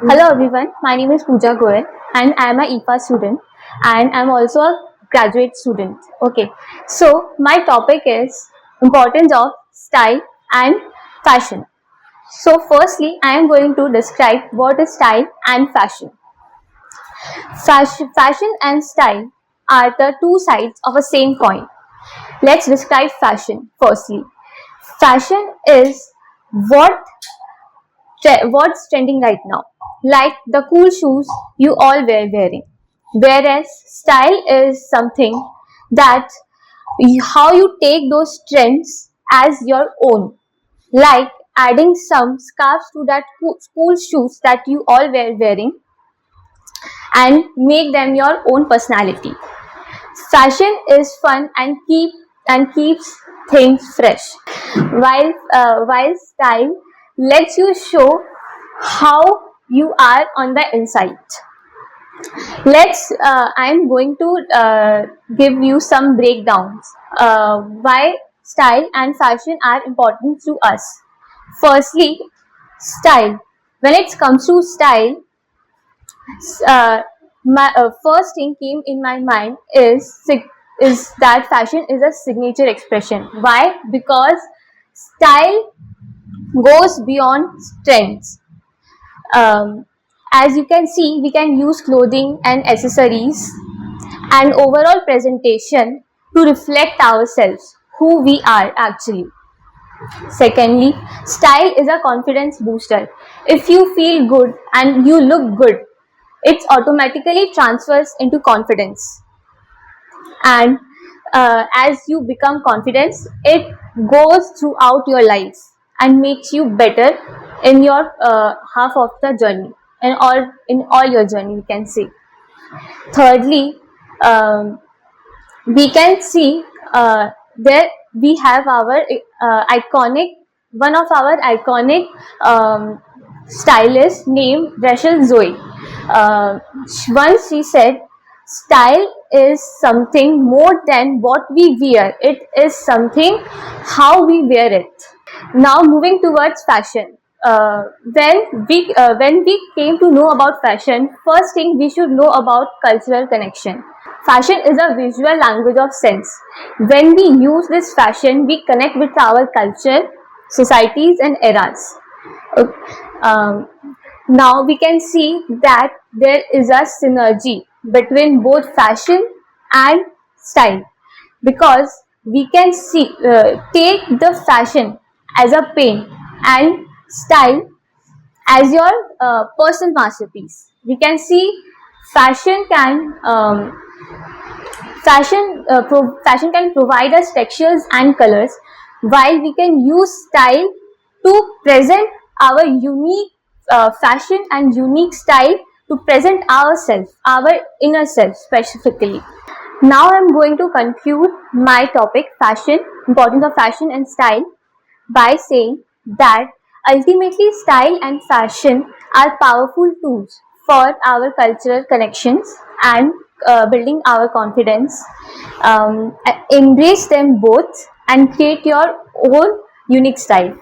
Hello everyone, my name is Pooja Goel and I am a EFA student and I am also a graduate student. Okay, so my topic is importance of style and fashion. So firstly, I am going to describe what is style and fashion. Fashion and style are the two sides of a same coin. Let's describe fashion firstly. Fashion is what's trending right now, like the cool shoes you all wearing, whereas style is something that how you take those trends as your own, like adding some scarves to that cool shoes that you all wearing and make them your own personality. Fashion is fun and keeps things fresh, while style lets you show how you are on the inside. I'm going to give you some breakdowns why style and fashion are important to us. Firstly, style. When it comes to style, my first thing came in my mind is that fashion is a signature expression. Why? Because style goes beyond trends. As you can see, we can use clothing and accessories and overall presentation to reflect ourselves, who we are actually. Secondly, style is a confidence booster. If you feel good and you look good, it automatically transfers into confidence. And as you become confident, it goes throughout your life and makes you better in your half of the journey, and in all your journey, we can say. Thirdly, we can see there we have our one of our iconic stylists named Rachel Zoe. Once she said, style is something more than what we wear. It is something how we wear it. Now moving towards fashion. When we came to know about fashion, first thing we should know about cultural connection. Fashion is a visual language of sense. When we use this fashion, we connect with our culture, societies and eras. Now we can see that there is a synergy between both fashion and style, because we can see take the fashion as a pen and style as your personal masterpiece. We can see fashion can provide us textures and colors, while we can use style to present our unique fashion and unique style to present ourselves, our inner self specifically. Now I am going to conclude my topic, fashion, importance of fashion and style, by saying that ultimately style and fashion are powerful tools for our cultural connections and building our confidence. Embrace them both and create your own unique style.